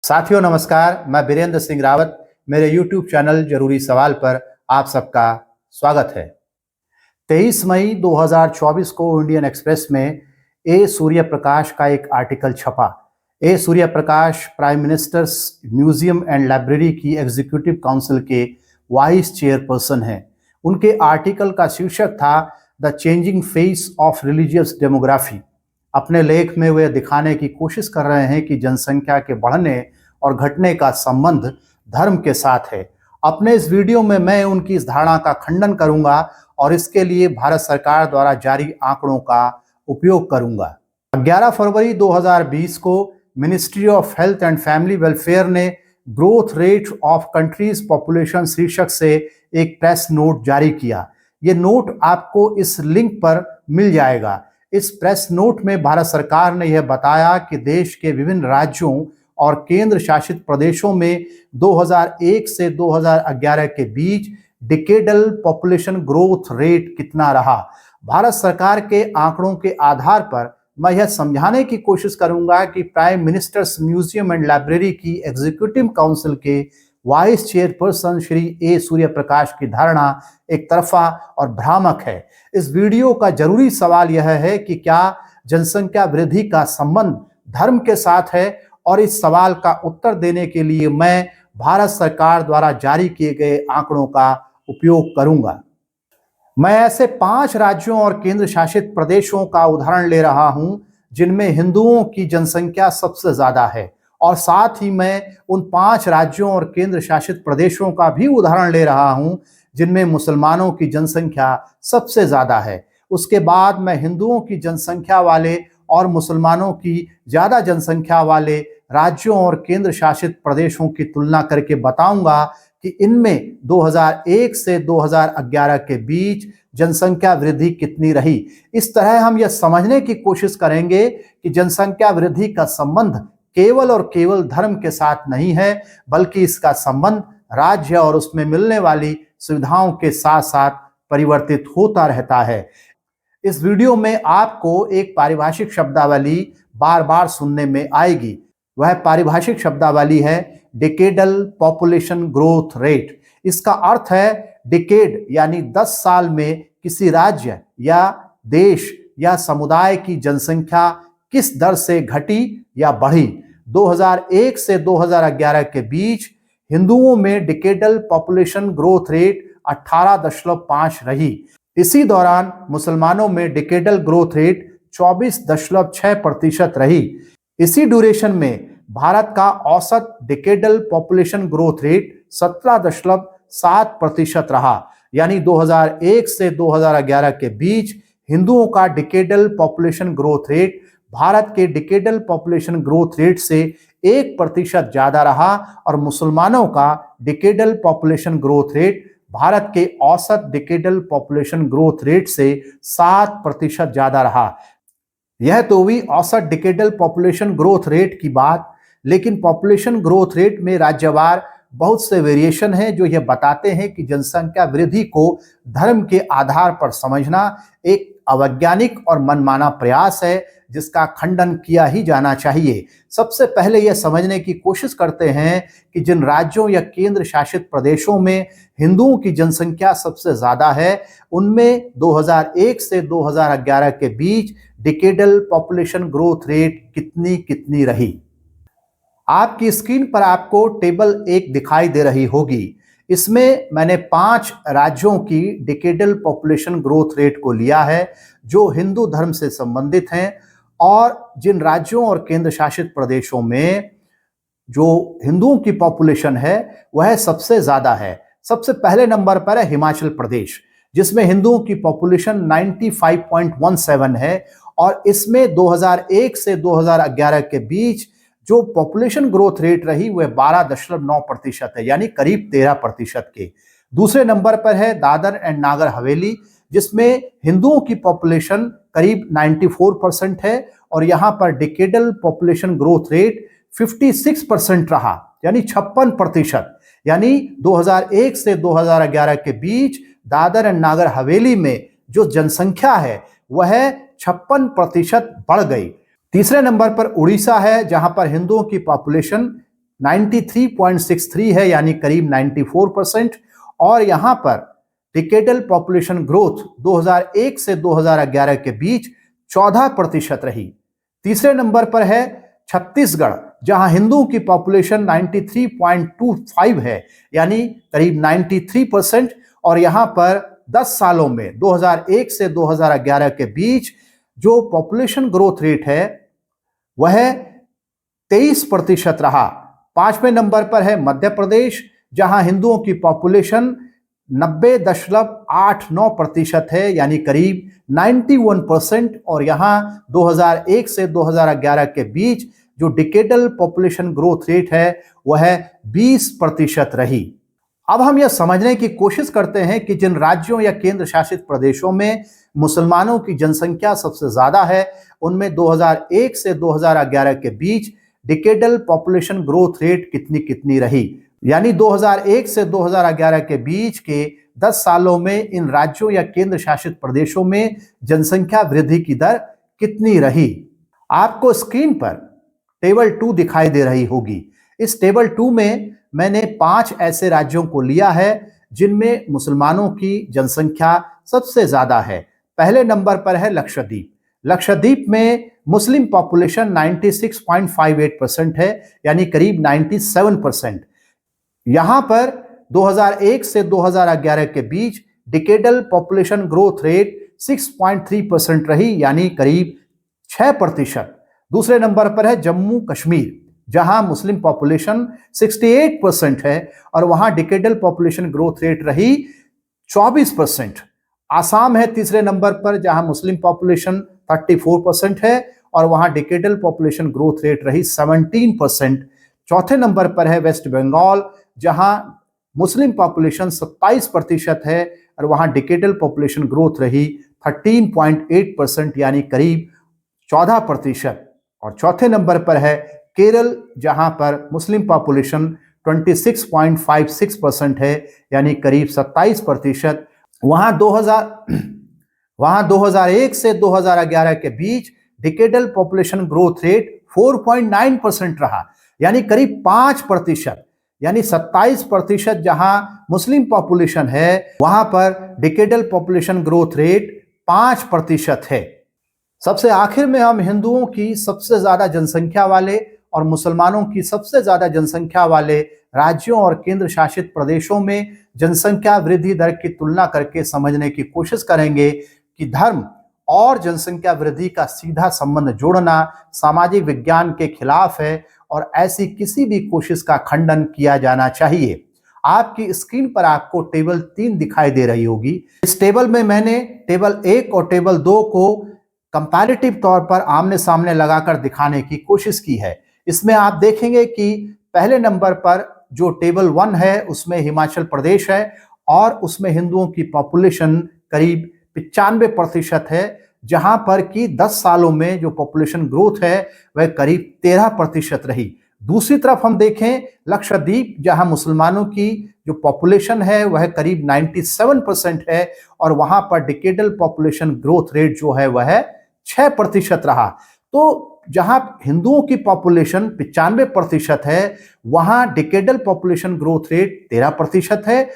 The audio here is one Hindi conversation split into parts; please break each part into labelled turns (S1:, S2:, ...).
S1: साथियों नमस्कार, मैं बीरेंद्र सिंह रावत। मेरे YouTube चैनल जरूरी सवाल पर आप सबका स्वागत है। 23 मई 2024 को इंडियन एक्सप्रेस में ए सूर्य प्रकाश का एक आर्टिकल छपा। A Surya Prakash prime ministers museum and library की एग्जीक्यूटिव काउंसिल के वाइस चेयरपर्सन हैं। उनके आर्टिकल का शीर्षक था the changing face of religious demography. अपने लेख में वे दिखाने की कोशिश कर रहे हैं कि जनसंख्या के बढ़ने और घटने का संबंध धर्म के साथ है। अपने इस वीडियो में मैं उनकी इस धारणा का खंडन करूंगा और इसके लिए भारत सरकार द्वारा जारी आंकड़ों का उपयोग करूंगा। 11 फरवरी 2020 को ministry of health and family welfare ने growth rate of country's population शीर्षक से एक प्रेस नोट जारी किया। ये नोट आपको इस लिंक पर मिल जाएगा। इस प्रेस नोट में भारत सरकार ने यह बताया कि देश के विभिन्न राज्यों और केंद्र शासित प्रदेशों में 2001 से 2011 के बीच डिकेडल पॉपुलेशन ग्रोथ रेट कितना रहा। भारत सरकार के आंकड़ों के आधार पर मैं यह समझाने की कोशिश करूंगा कि prime ministers museum and library की एग्जीक्यूटिव काउंसिल के वाइस चेयरपर्सन श्री ए सूर्य प्रकाश की धारणा एक तरफा और भ्रामक है। इस वीडियो का जरूरी सवाल यह है कि क्या जनसंख्या वृद्धि का संबंध धर्म के साथ है, और इस सवाल का उत्तर देने के लिए मैं भारत सरकार द्वारा जारी किए गए आंकड़ों का उपयोग करूंगा। मैं ऐसे 5 राज्यों और केंद्र शासित प्रदेशों का उदाहरण ले रहा हूं जिनमें हिंदुओं की जनसंख्या सबसे ज्यादा है, और साथ ही मैं उन 5 राज्यों और केंद्र शासित प्रदेशों का भी उदाहरण ले रहा हूं जिनमें मुसलमानों की जनसंख्या सबसे ज्यादा है। उसके बाद मैं हिंदुओं की जनसंख्या वाले और मुसलमानों की ज्यादा जनसंख्या वाले राज्यों और केंद्र शासित प्रदेशों की तुलना करके बताऊंगा कि इनमें 2001 से 2011 के बीच जनसंख्या वृद्धि कितनी रही। इस तरह हम यह समझने की कोशिश करेंगे कि जनसंख्या वृद्धि का संबंध केवल और केवल धर्म के साथ नहीं है, बल्कि इसका संबंध राज्य और उसमें मिलने वाली सुविधाओं के साथ साथ परिवर्तित होता रहता है। इस वीडियो में आपको एक पारिभाषिक शब्दावली बार बार सुनने में आएगी। वह पारिभाषिक शब्दावली है डिकेडल पॉपुलेशन ग्रोथ रेट। इसका अर्थ है डिकेड यानी 10 साल में किसी राज्य या देश या समुदाय की जनसंख्या किस दर से घटी या बढ़ी। 2001 से 2011 के बीच हिंदुओं में डिकेडल पॉपुलेशन ग्रोथ रेट 18.5 रही। इसी दौरान मुसलमानों में डिकेडल ग्रोथ रेट 24.6% रही। इसी ड्यूरेशन में भारत का औसत डिकेडल पॉपुलेशन ग्रोथ रेट 17.7% रहा। यानी 2001 से 2011 के बीच हिंदुओं का decadal population growth rate Bharat के डिकेडल पॉपुलेशन ग्रोथ रेट से 1% ज्यादा रहा, और मुसलमानों का decadal population growth rate Bharat के औसत डिकेडल पॉपुलेशन ग्रोथ रेट से 7% ज्यादा रहा। यह तो हुई औसत डिकेडल पॉपुलेशन ग्रोथ रेट की बात, लेकिन पॉपुलेशन ग्रोथ रेट में राज्यवार बहुत से वेरिएशन हैं जो यह बताते हैं कि जनसंख्या वृद्धि को धर्म के आधार पर समझना एक अवैज्ञानिक और मनमाना प्रयास है जिसका खंडन किया ही जाना चाहिए। सबसे पहले यह समझने की कोशिश करते हैं कि जिन राज्यों या केंद्र शासित प्रदेशों में हिंदुओं की जनसंख्या सबसे ज्यादा है उनमें 2001 से 2011 के बीच डिकेडल पॉपुलेशन ग्रोथ रेट कितनी रही। आपकी स्क्रीन पर आपको टेबल 1 दिखाई दे रही होगी। इसमें मैंने 5 राज्यों की डिकेडल पॉपुलेशन ग्रोथ रेट को लिया है जो हिंदू धर्म से संबंधित हैं, और जिन राज्यों और केंद्र शासित प्रदेशों में जो हिंदुओं की पॉपुलेशन है वह सबसे ज्यादा है। सबसे पहले नंबर पर है हिमाचल प्रदेश, जिसमें हिंदुओं की पॉपुलेशन 95.17 है, और इसमें 2001 से 2011 के बीच जो पॉपुलेशन ग्रोथ रेट रही वह 12.9% है, यानी करीब 13% के। दूसरे नंबर पर है दादर एंड नागर हवेली, जिसमें हिंदुओं की पॉपुलेशन करीब 94% है, और यहां पर डिकेडल पॉपुलेशन ग्रोथ रेट 56% रहा, यानी 56%। यानी 2001 से 2011 के बीच दादर एंड नागर हवेली में जो जनसंख्या है वह 56% बढ़ गई। तीसरे नंबर पर उड़ीसा है, जहां पर हिंदुओं की पॉपुलेशन 93.63 है, यानी करीब 94%। और यहां पर डिकेडल पॉपुलेशन ग्रोथ 2001 से 2011 के बीच 14% रही। तीसरे नंबर पर है छत्तीसगढ़, जहां हिंदुओं की पॉपुलेशन 93.25 है, यानी करीब 93%। और यहां पर 10 सालों में 2001 से 2011 के बीच जो पॉपुलेशन ग्रोथ रेट है वह 23% रहा। पांचवें नंबर पर है मध्य प्रदेश, जहां हिंदुओं की पॉपुलेशन 90.89% है, यानी करीब 91%। और यहां 2001 से 2011 के बीच जो डिकेडल पॉपुलेशन ग्रोथ रेट है वह 20% रही। अब हम यह समझने की कोशिश करते हैं कि जिन राज्यों या केंद्र शासित प्रदेशों में मुसलमानों की जनसंख्या सबसे ज्यादा है, उनमें 2001 से 2011 के बीच डिकेडल पॉपुलेशन ग्रोथ रेट कितनी कितनी रही, यानी 2001 से 2011 के बीच के 10 सालों में इन राज्यों या केंद्र शासित प्रदेशों में जनसंख्या वृद्धि की दर कितनी रही। आपको स्क्रीन पर टेबल 2 दिखाई दे रही होगी। इस टेबल 2 में मैंने 5 ऐसे राज्यों को लिया है जिनमें मुसलमानों की जनसंख्या सबसे ज्यादा है। पहले नंबर पर है लक्षद्वीप। लक्षद्वीप में मुस्लिम पॉपुलेशन 96.58% है, यानी करीब 97%। यहां पर 2001 से 2011 के बीच डिकेडल पॉपुलेशन ग्रोथ रेट 6.3% रही, यानी करीब 6%। दूसरे नंबर पर है जम्मू कश्मीर, जहां मुस्लिम पॉपुलेशन 68% है और वहां डिकेडल पॉपुलेशन ग्रोथ रेट रही 24%। आसाम है तीसरे नंबर पर, जहां मुस्लिम पॉपुलेशन 34% है और वहां डिकेडल पॉपुलेशन ग्रोथ रेट रही 17%। चौथे नंबर पर है वेस्ट बंगाल, जहां मुस्लिम पॉपुलेशन 27% है और वहां डिकेडल पॉपुलेशन ग्रोथ रही 13.8%, यानी करीब 14%। और चौथे नंबर पर है केरल, जहां पर मुस्लिम पॉपुलेशन 26.56% है, यानी करीब 27%। वहां 2001 से 2011 के बीच डिकेडल पॉपुलेशन ग्रोथ रेट 4.9% रहा, यानी करीब 5%, यानी 27% जहां मुस्लिम पॉपुलेशन है वहां पर डिकेडल पॉपुलेशन ग्रोथ रेट 5% है। सबसे आखिर में हम हिंदुओं की सबसे ज्यादा जनसंख्या वाले और मुसलमानों की सबसे ज्यादा जनसंख्या वाले राज्यों और केंद्र शासित प्रदेशों में जनसंख्या वृद्धि दर की तुलना करके समझने की कोशिश करेंगे कि धर्म और जनसंख्या वृद्धि का सीधा संबंध जोड़ना सामाजिक विज्ञान के खिलाफ है और ऐसी किसी भी कोशिश का खंडन किया जाना चाहिए। आपकी स्क्रीन पर आपको टेबल 3 दिखाई दे रही होगी। इस टेबल में मैंने टेबल 1 और टेबल 2 को कंपैरेटिव तौर पर आमने सामने लगाकर दिखाने की कोशिश की है। इसमें आप देखेंगे कि पहले नंबर पर जो टेबल 1 है उसमें हिमाचल प्रदेश है और उसमें हिंदुओं की पॉपुलेशन करीब 95% है, जहां पर कि 10 सालों में जो पॉपुलेशन ग्रोथ है वह करीब 13% रही। दूसरी तरफ हम देखें लक्षद्वीप, जहां मुसलमानों की जो पॉपुलेशन है वह करीब 97% है और वहां पर डिकेडल पॉपुलेशन ग्रोथ रेट जो है वह 6% रहा। तो जहां हिंदुओं की पॉपुलेशन 95% है वहां डिकेडल पॉपुलेशन ग्रोथ रेट 13% है।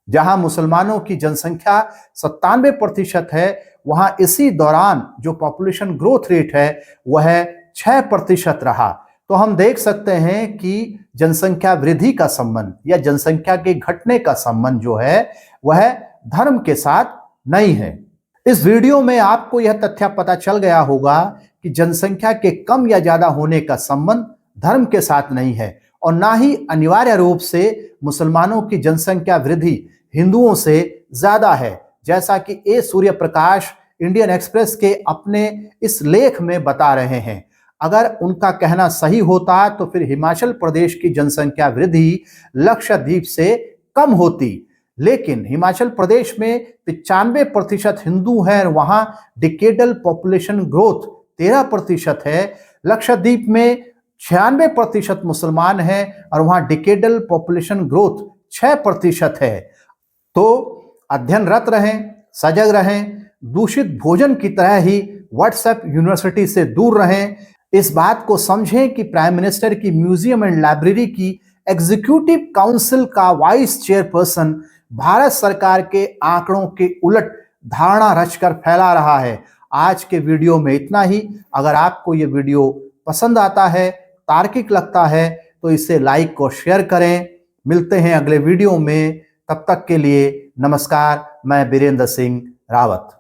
S1: जहां मुसलमानों की जनसंख्या 97% है वहां इसी दौरान जो पॉपुलेशन ग्रोथ रेट है वह 6% रहा। तो हम देख सकते हैं कि जनसंख्या वृद्धि का संबंध या जनसंख्या के घटने का संबंध जो है वह धर्म के साथ नहीं है। इस वीडियो में आपको यह तथ्य पता चल गया होगा कि जनसंख्या के कम या ज्यादा होने का संबंध धर्म के साथ नहीं है और ना ही अनिवार्य रूप से मुसलमानों की जनसंख्या वृद्धि हिंदुओं से ज्यादा है, जैसा कि ए सूर्य प्रकाश इंडियन एक्सप्रेस के अपने इस लेख में बता रहे हैं। अगर उनका कहना सही होता तो फिर हिमाचल प्रदेश की जनसंख्या वृद्धि लक्षद्वीप से कम होती, लेकिन हिमाचल प्रदेश में 95% हिंदू हैं और वहां डिकेडल पॉपुलेशन ग्रोथ 13% है। लक्षद्वीप में 96% मुसलमान हैं और वहां डिकेडल पॉपुलेशन ग्रोथ 6% है। तो अध्ययनरत रहें, सजग रहें, दूषित भोजन की तरह ही व्हाट्सएप यूनिवर्सिटी से दूर रहें। इस बात को समझें कि प्राइम मिनिस्टर की म्यूजियम एंड लाइब्रेरी की एग्जीक्यूटिव काउंसिल का वाइस चेयरपर्सन भारत सरकार के आंकड़ों के उलट धारणा रचकर फैला रहा है। आज के वीडियो में इतना ही। अगर आपको ये वीडियो पसंद आता है, तार्किक लगता है, तो इसे लाइक और शेयर करें। मिलते हैं अगले वीडियो में। तब तक के लिए नमस्कार। मैं बीरेंद्र सिंह रावत।